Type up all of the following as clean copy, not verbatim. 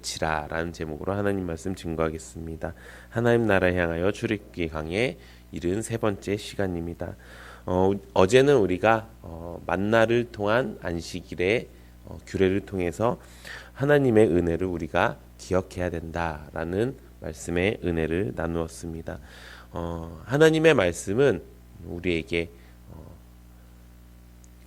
가르치라 라는 제목으로 하나님 말씀 증거하겠습니다. 하나님 나라 향하여 출애굽기 강의 73번째 시간입니다. 어제는 우리가 만나를 통한 안식일의 규례를 통해서 하나님의 은혜를 우리가 기억해야 된다라는 말씀의 은혜를 나누었습니다. 하나님의 말씀은 우리에게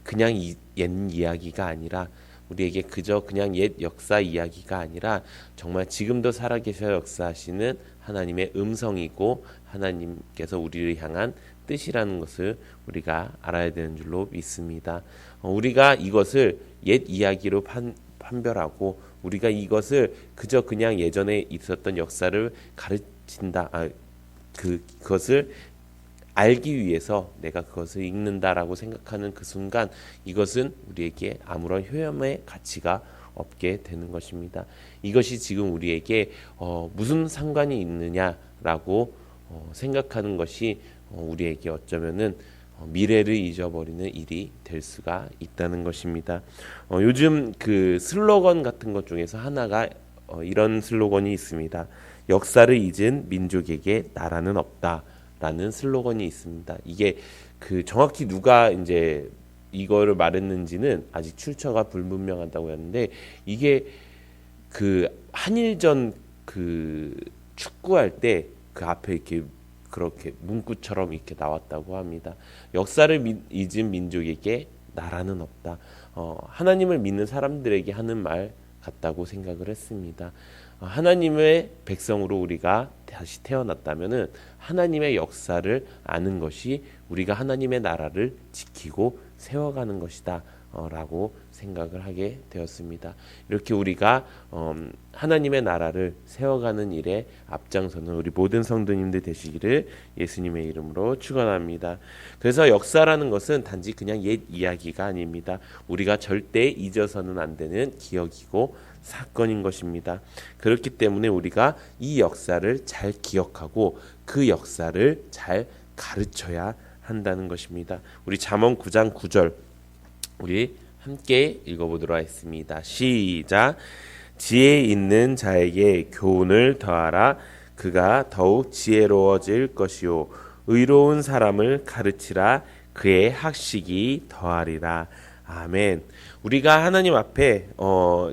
그냥 옛 이야기가 아니라 우리에게 그저 그냥 옛 역사 이야기가 아니라 정말 지금도 살아계셔 역사하시는 하나님의 음성이고 하나님께서 우리를 향한 뜻이라는 것을 우리가 알아야 되는 줄로 믿습니다. 우리가 이것을 옛 이야기로 판별하고 우리가 이것을 그저 그냥 예전에 있었던 역사를 가르친다, 그것을 알기 위해서 내가 그것을 읽는다라고 생각하는 그 순간 이것은 우리에게 아무런 효험의 가치가 없게 되는 것입니다. 이것이 지금 우리에게 무슨 상관이 있느냐라고 생각하는 것이 우리에게 어쩌면은 미래를 잊어버리는 일이 될 수가 있다는 것입니다. 요즘 그 슬로건 같은 것 중에서 하나가 이런 슬로건이 있습니다. 역사를 잊은 민족에게 나라는 없다. 라는 슬로건이 있습니다. 이게 그 정확히 누가 이제 이거를 말했는지는 아직 출처가 불분명하다고 하는데 이게 그 한일전 그 축구할 때 그 앞에 이렇게 그렇게 문구처럼 이렇게 나왔다고 합니다. 역사를 잊은 민족에게 나라는 없다. 하나님을 믿는 사람들에게 하는 말 같다고 생각을 했습니다. 하나님의 백성으로 우리가 다시 태어났다면은 하나님의 역사를 아는 것이 우리가 하나님의 나라를 지키고 세워가는 것이다 라고 생각을 하게 되었습니다. 이렇게 우리가 하나님의 나라를 세워가는 일에 앞장서는 우리 모든 성도님들 되시기를 예수님의 이름으로 축원합니다. 그래서 역사라는 것은 단지 그냥 옛 이야기가 아닙니다. 우리가 절대 잊어서는 안 되는 기억이고 사건인 것입니다. 그렇기 때문에 우리가 이 역사를 잘 기억하고 그 역사를 잘 가르쳐야 한다는 것입니다. 우리 잠언 9장 9절 우리 함께 읽어보도록 하겠습니다. 시작. 지혜 있는 자에게 교훈을 더하라. 그가 더욱 지혜로워질 것이요 의로운 사람을 가르치라. 그의 학식이 더하리라. 아멘. 우리가 하나님 앞에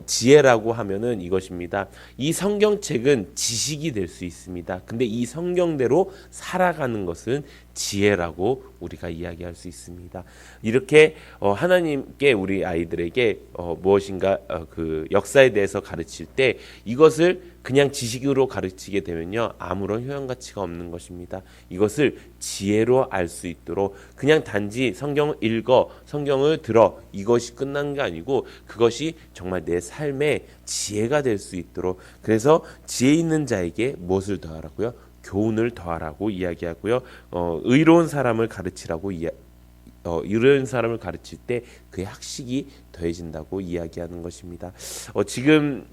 지혜라고 하면은 이것입니다. 이 성경책은 지식이 될 수 있습니다. 근데 이 성경대로 살아가는 것은 지혜라고 우리가 이야기할 수 있습니다. 이렇게 하나님께 우리 아이들에게 무엇인가 그 역사에 대해서 가르칠 때 이것을 그냥 지식으로 가르치게 되면요 아무런 효용 가치가 없는 것입니다. 이것을 지혜로 알 수 있도록 그냥 단지 성경을 읽어 성경을 들어 이것이 끝난 게 아니고 그것이 정말 내 삶의 지혜가 될 수 있도록 그래서 지혜 있는 자에게 무엇을 더하라고요? 교훈을 더하라고 이야기하고요. 의로운 사람을 가르치라고 의로운 사람을 가르칠 때 그의 학식이 더해진다고 이야기하는 것입니다. 지금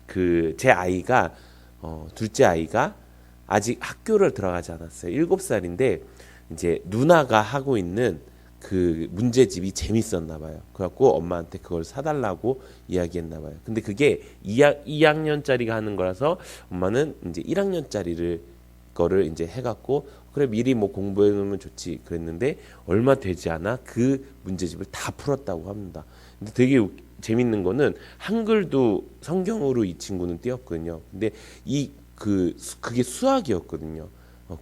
그 제 아이가 둘째 아이가 아직 학교를 들어가지 않았어요. 7살인데 이제 누나가 하고 있는 그 문제집이 재밌었나 봐요. 그래갖고 엄마한테 그걸 사달라고 이야기했나 봐요. 근데 그게 2학년짜리가 하는 거라서 엄마는 이제 1학년짜리를 거를 이제 해갖고 그래 미리 뭐 공부해 놓으면 좋지 그랬는데 얼마 되지 않아 그 문제집을 다 풀었다고 합니다. 근데 되게 재밌는 거는 한글도 성경으로 이 친구는 띄었거든요. 근데 그게 수학이었거든요.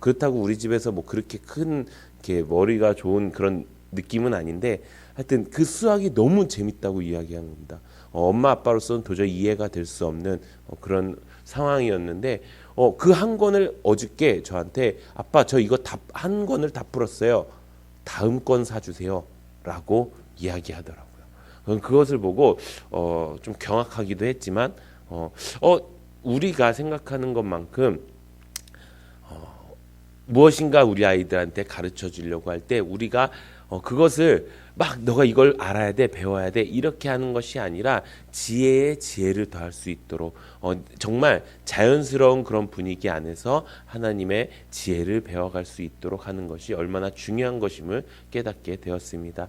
그렇다고 우리 집에서 뭐 그렇게 큰 이렇게 머리가 좋은 그런 느낌은 아닌데 하여튼 그 수학이 너무 재밌다고 이야기하는 겁니다. 엄마 아빠로서는 도저히 이해가 될 수 없는 그런 상황이었는데 그 한 권을 어저께 저한테 아빠 저 이거 한 권을 다 풀었어요. 다음 권 사주세요. 라고 이야기하더라고요. 그것을 보고 좀 경악하기도 했지만 우리가 생각하는 것만큼 무엇인가 우리 아이들한테 가르쳐 주려고 할 때 우리가 그것을 막 너가 이걸 알아야 돼 배워야 돼 이렇게 하는 것이 아니라 지혜에 지혜를 더할 수 있도록 정말 자연스러운 그런 분위기 안에서 하나님의 지혜를 배워갈 수 있도록 하는 것이 얼마나 중요한 것임을 깨닫게 되었습니다.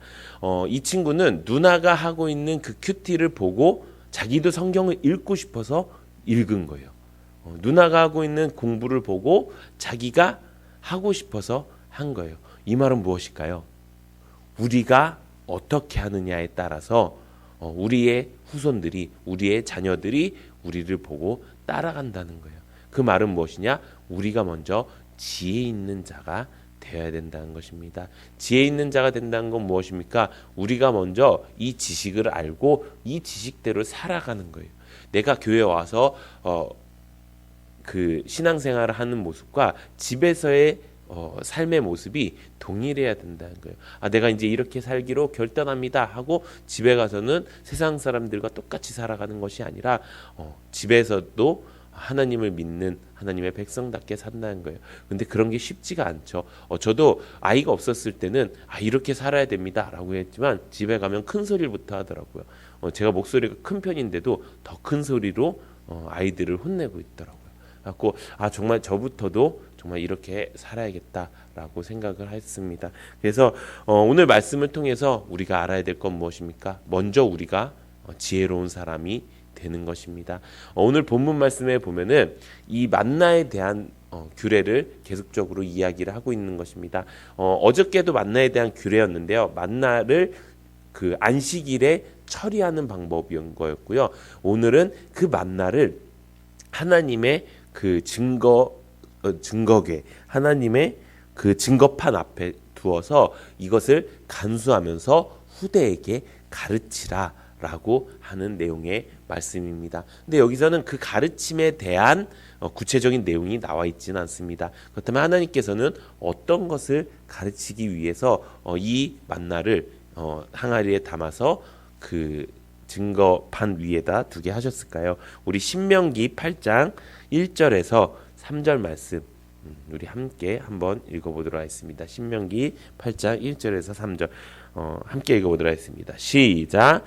이 친구는 누나가 하고 있는 그 큐티를 보고 자기도 성경을 읽고 싶어서 읽은 거예요. 누나가 하고 있는 공부를 보고 자기가 하고 싶어서 한 거예요. 이 말은 무엇일까요? 우리가 어떻게 하느냐에 따라서 우리의 후손들이, 우리의 자녀들이 우리를 보고 따라간다는 거예요. 그 말은 무엇이냐? 우리가 먼저 지혜 있는 자가 되어야 된다는 것입니다. 지혜 있는 자가 된다는 건 무엇입니까? 우리가 먼저 이 지식을 알고 이 지식대로 살아가는 거예요. 내가 교회에 와서 그 신앙생활을 하는 모습과 집에서의 삶의 모습이 동일해야 된다는 거예요. 내가 이제 이렇게 살기로 결단합니다 하고 집에 가서는 세상 사람들과 똑같이 살아가는 것이 아니라 집에서도 하나님을 믿는 하나님의 백성답게 산다는 거예요. 근데 그런 게 쉽지가 않죠. 저도 아이가 없었을 때는 이렇게 살아야 됩니다 라고 했지만 집에 가면 큰 소리부터 하더라고요. 제가 목소리가 큰 편인데도 더 큰 소리로 아이들을 혼내고 있더라고요. 그래서 정말 저부터도 정말 이렇게 살아야겠다라고 생각을 했습니다. 그래서 오늘 말씀을 통해서 우리가 알아야 될 건 무엇입니까? 먼저 우리가 지혜로운 사람이 되는 것입니다. 오늘 본문 말씀에 보면은 이 만나에 대한 규례를 계속적으로 이야기를 하고 있는 것입니다. 어저께도 만나에 대한 규례였는데요. 만나를 그 안식일에 처리하는 방법인 거였고요. 오늘은 그 만나를 하나님의 그 증거궤, 하나님의 그 증거판 앞에 두어서 이것을 간수하면서 후대에게 가르치라 라고 하는 내용의 말씀입니다. 근데 여기서는 그 가르침에 대한 구체적인 내용이 나와 있지는 않습니다. 그렇다면 하나님께서는 어떤 것을 가르치기 위해서 이 만나를 항아리에 담아서 그 증거판 위에다 두게 하셨을까요? 우리 신명기 8장 1절에서 3절 말씀 우리 함께 한번 읽어보도록 하겠습니다. 신명기 8장 1절에서 3절 함께 읽어보도록 하겠습니다. 시작.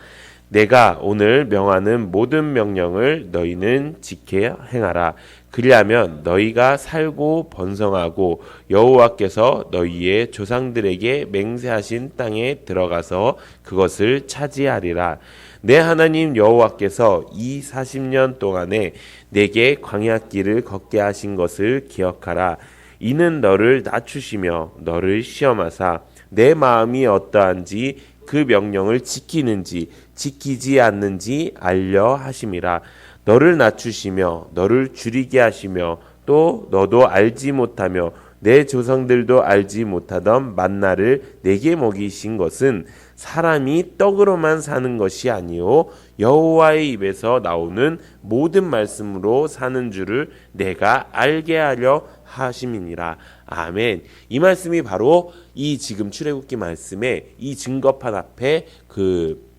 내가 오늘 명하는 모든 명령을 너희는 지켜 행하라. 그리하면 너희가 살고 번성하고 여호와께서 너희의 조상들에게 맹세하신 땅에 들어가서 그것을 차지하리라. 내 하나님 여호와께서 이 40년 동안에 내게 광야길을 걷게 하신 것을 기억하라. 이는 너를 낮추시며 너를 시험하사 내 마음이 어떠한지 그 명령을 지키는지 지키지 않는지 알려 하심이라. 너를 낮추시며 너를 줄이게 하시며 또 너도 알지 못하며 내 조상들도 알지 못하던 만나를 내게 먹이신 것은 사람이 떡으로만 사는 것이 아니요 여호와의 입에서 나오는 모든 말씀으로 사는 줄을 내가 알게 하려 하심이니라. 아멘. 이 말씀이 바로 이 지금 출애굽기 말씀에 이 증거판 앞에 그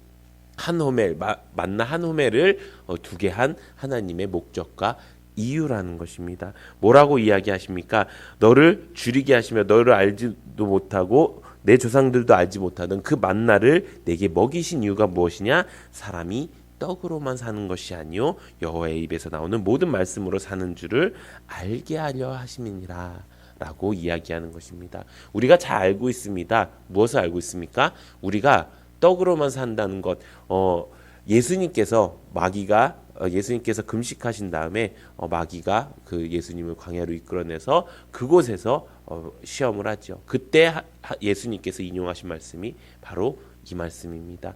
한 호멜 만나 한 호멜을 두게 한 하나님의 목적과 이유라는 것입니다. 뭐라고 이야기하십니까? 너를 줄이게 하시며 너를 알지도 못하고 내 조상들도 알지 못하던 그 만나를 내게 먹이신 이유가 무엇이냐? 사람이 떡으로만 사는 것이 아니요 여호와의 입에서 나오는 모든 말씀으로 사는 줄을 알게 하려 하심이니라 라고 이야기하는 것입니다. 우리가 잘 알고 있습니다. 무엇을 알고 있습니까? 우리가 떡으로만 산다는 것. 예수님께서 금식하신 다음에 마귀가 그 예수님을 광야로 이끌어내서 그곳에서 시험을 하죠. 그때 예수님께서 인용하신 말씀이 바로 이 말씀입니다.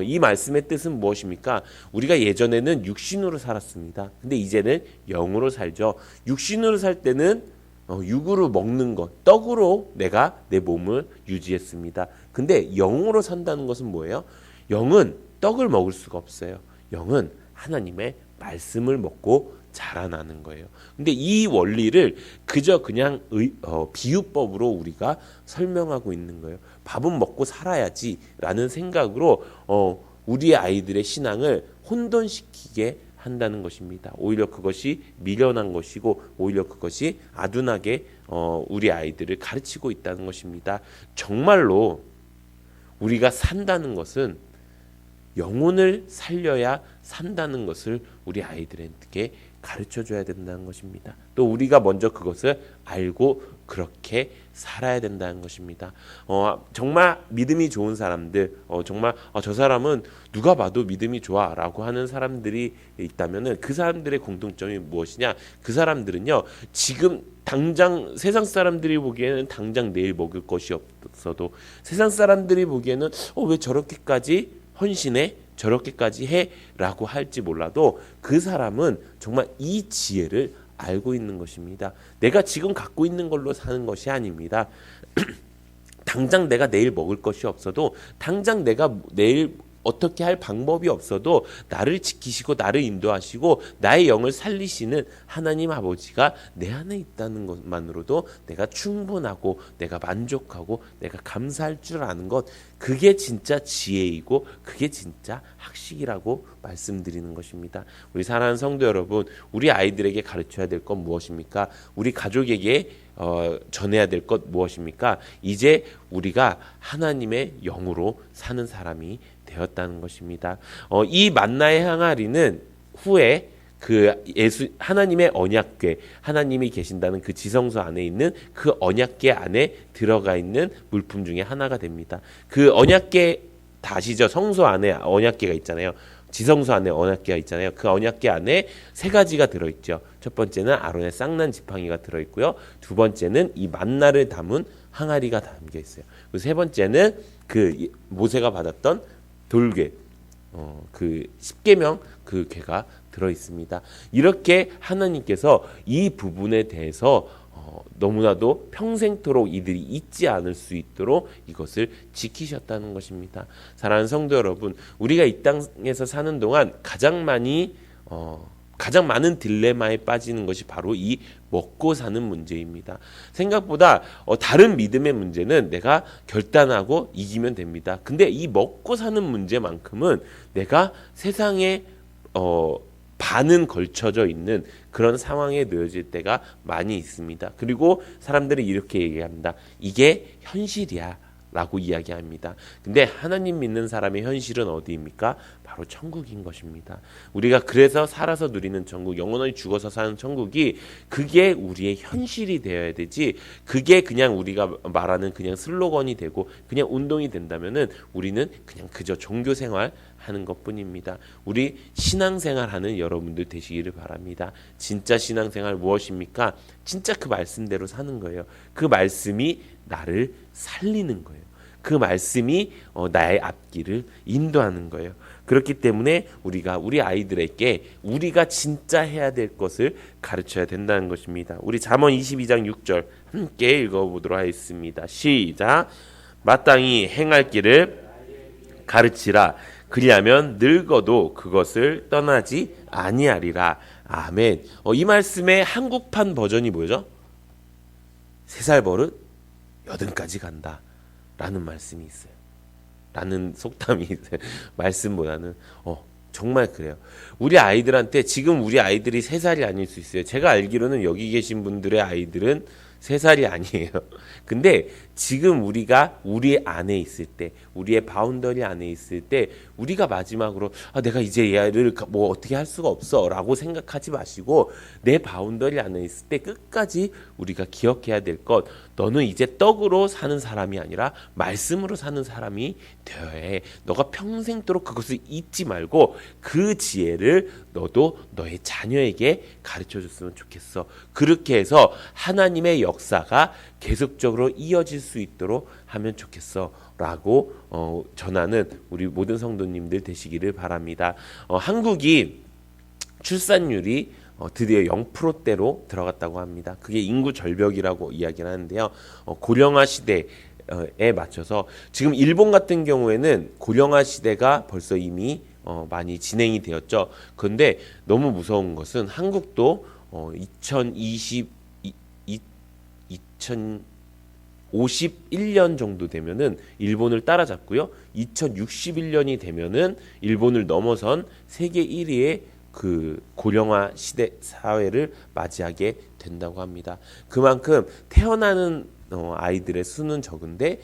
이 말씀의 뜻은 무엇입니까? 우리가 예전에는 육신으로 살았습니다. 근데 이제는 영으로 살죠. 육신으로 살 때는 육으로 먹는 것, 떡으로 내가 내 몸을 유지했습니다. 근데 영으로 산다는 것은 뭐예요? 영은 떡을 먹을 수가 없어요. 영은 하나님의 말씀을 먹고 자라나는 거예요. 근데 이 원리를 그냥 비유법으로 우리가 설명하고 있는 거예요. 밥은 먹고 살아야지라는 생각으로 우리의 아이들의 신앙을 혼돈시키게 한다는 것입니다. 오히려 그것이 미련한 것이고 오히려 그것이 아둔하게 우리 아이들을 가르치고 있다는 것입니다. 정말로 우리가 산다는 것은 영혼을 살려야 산다는 것을 우리 아이들에게 가르쳐 줘야 된다는 것입니다. 또 우리가 먼저 그것을 알고 그렇게 살아야 된다는 것입니다. 정말 믿음이 좋은 사람들, 정말 저 사람은 누가 봐도 믿음이 좋아라고 하는 사람들이 있다면은 그 사람들의 공통점이 무엇이냐? 그 사람들은요, 지금 당장 세상 사람들이 보기에는 당장 내일 먹을 것이 없어도, 세상 사람들이 보기에는 왜 저렇게까지 헌신해? 저렇게까지 해? 라고 할지 몰라도 그 사람은 정말 이 지혜를 알고 있는 것입니다. 내가 지금 갖고 있는 걸로 사는 것이 아닙니다. 당장 내가 내일 먹을 것이 없어도, 당장 내가 내일 어떻게 할 방법이 없어도 나를 지키시고 나를 인도하시고 나의 영을 살리시는 하나님 아버지가 내 안에 있다는 것만으로도 내가 충분하고 내가 만족하고 내가 감사할 줄 아는 것, 그게 진짜 지혜이고 그게 진짜 학식이라고 말씀드리는 것입니다. 우리 사랑하는 성도 여러분, 우리 아이들에게 가르쳐야 될 건 무엇입니까? 우리 가족에게 전해야 될 것 무엇입니까? 이제 우리가 하나님의 영으로 사는 사람이 되었다는 것입니다. 이 만나의 항아리는 후에 그 하나님의 언약궤, 하나님이 계신다는 그 지성소 안에 있는 그 언약궤 안에 들어가 있는 물품 중에 하나가 됩니다. 그 언약궤 다시죠. 성소 안에 언약궤가 있잖아요. 지성소 안에 언약궤가 있잖아요. 그 언약궤 안에 세 가지가 들어있죠. 첫 번째는 아론의 쌍난 지팡이가 들어있고요. 두 번째는 이 만나를 담은 항아리가 담겨 있어요. 그리고 세 번째는 그 모세가 받았던 돌궤, 그 십계명 그 궤가 들어 있습니다. 이렇게 하나님께서 이 부분에 대해서 너무나도 평생토록 이들이 잊지 않을 수 있도록 이것을 지키셨다는 것입니다. 사랑하는 성도 여러분, 우리가 이 땅에서 사는 동안 가장 많은 딜레마에 빠지는 것이 바로 이 먹고 사는 문제입니다. 생각보다 다른 믿음의 문제는 내가 결단하고 이기면 됩니다. 근데 이 먹고 사는 문제만큼은 내가 세상에 반은 걸쳐져 있는 그런 상황에 놓여질 때가 많이 있습니다. 그리고 사람들이 이렇게 얘기합니다. 이게 현실이야 라고 이야기합니다. 근데 하나님 믿는 사람의 현실은 어디입니까? 바로 천국인 것입니다. 우리가 그래서 살아서 누리는 천국, 영원히 죽어서 사는 천국이 그게 우리의 현실이 되어야 되지, 그게 그냥 우리가 말하는 그냥 슬로건이 되고 그냥 운동이 된다면은 우리는 그냥 그저 종교 생활 하는 것뿐입니다. 우리 신앙생활 하는 여러분들 되시기를 바랍니다. 진짜 신앙생활 무엇입니까? 진짜 그 말씀대로 사는 거예요. 그 말씀이 나를 살리는 거예요. 그 말씀이 나의 앞길을 인도하는 거예요. 그렇기 때문에 우리가 우리 아이들에게 우리가 진짜 해야 될 것을 가르쳐야 된다는 것입니다. 우리 잠언 22장 6절 함께 읽어보도록 하겠습니다. 시작. 마땅히 행할 길을 가르치라. 그리하면 늙어도 그것을 떠나지 아니하리라. 아멘. 이 말씀의 한국판 버전이 뭐죠? 3살 버릇 80까지 간다 라는 말씀이 있어요. 라는 속담이 있어요. 말씀보다는 정말 그래요. 우리 아이들한테, 지금 우리 아이들이 3살이 아닐 수 있어요. 제가 알기로는 여기 계신 분들의 아이들은 3살이 아니에요. 근데 지금 우리가 우리 안에 있을 때, 우리의 바운더리 안에 있을 때 우리가 마지막으로 내가 이제 얘를 뭐 어떻게 할 수가 없어 라고 생각하지 마시고, 내 바운더리 안에 있을 때 끝까지 우리가 기억해야 될 것, 너는 이제 떡으로 사는 사람이 아니라 말씀으로 사는 사람이 되어야 해. 너가 평생도록 그것을 잊지 말고 그 지혜를 너도 너의 자녀에게 가르쳐줬으면 좋겠어. 그렇게 해서 하나님의 역사가 계속적으로 이어질 수 있도록 하면 좋겠어 라고 전하는 우리 모든 성도님들 되시기를 바랍니다. 한국이 출산율이 드디어 0%대로 들어갔다고 합니다. 그게 인구 절벽이라고 이야기를 하는데요. 고령화 시대에 맞춰서 지금 일본 같은 경우에는 고령화 시대가 벌써 이미 많이 진행이 되었죠. 그런데 너무 무서운 것은 한국도 2051년 정도 되면은 일본을 따라잡고요. 2061년이 되면은 일본을 넘어선 세계 1위의 그 고령화 시대 사회를 맞이하게 된다고 합니다. 그만큼 태어나는 아이들의 수는 적은데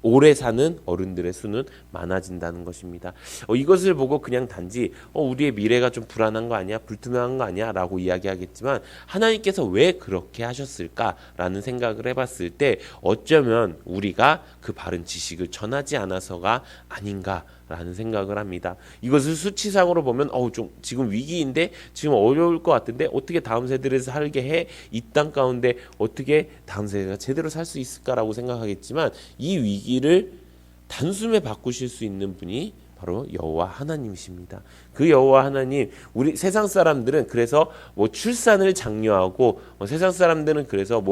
오래 사는 어른들의 수는 많아진다는 것입니다. 이것을 보고 그냥 단지 우리의 미래가 좀 불안한 거 아니야? 불투명한 거 아니야? 라고 이야기하겠지만 하나님께서 왜 그렇게 하셨을까라는 생각을 해봤을 때 어쩌면 우리가 그 바른 지식을 전하지 않아서가 아닌가 라는 생각을 합니다. 이것을 수치상으로 보면 좀 지금 위기인데 지금 어려울 것 같은데 어떻게 다음 세대를 살게 해? 이 땅 가운데 어떻게 다음 세대가 제대로 살 수 있을까라고 생각하겠지만 이 위기를 단숨에 바꾸실 수 있는 분이 바로 여호와 하나님이십니다. 그 여호와 하나님, 우리 세상 사람들은 그래서 출산을 장려하고 세상 사람들은 그래서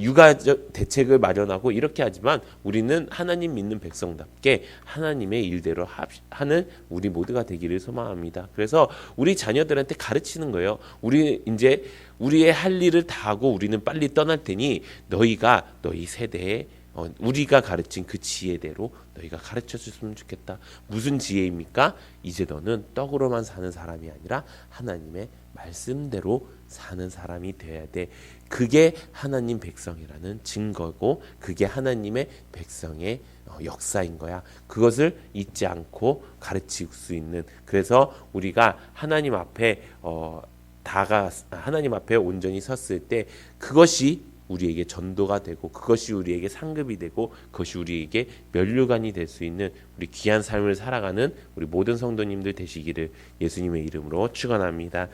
육아 대책을 마련하고 이렇게 하지만 우리는 하나님 믿는 백성답게 하나님의 일대로 하는 우리 모두가 되기를 소망합니다. 그래서 우리 자녀들한테 가르치는 거예요. 우리 이제 우리의 할 일을 다 하고 우리는 빨리 떠날 테니 너희가 너희 세대에 우리가 가르친 그 지혜대로 너희가 가르쳐 줬으면 좋겠다. 무슨 지혜입니까? 이제 너는 떡으로만 사는 사람이 아니라 하나님의 말씀대로 사는 사람이 되어야 돼. 그게 하나님 백성이라는 증거고 그게 하나님의 백성의 역사인 거야. 그것을 잊지 않고 가르칠 수 있는, 그래서 우리가 하나님 앞에 하나님 앞에 온전히 섰을 때 그것이 우리에게 전도가 되고 그것이 우리에게 상급이 되고 그것이 우리에게 면류관이 될 수 있는 우리 귀한 삶을 살아가는 우리 모든 성도님들 되시기를 예수님의 이름으로 축원합니다.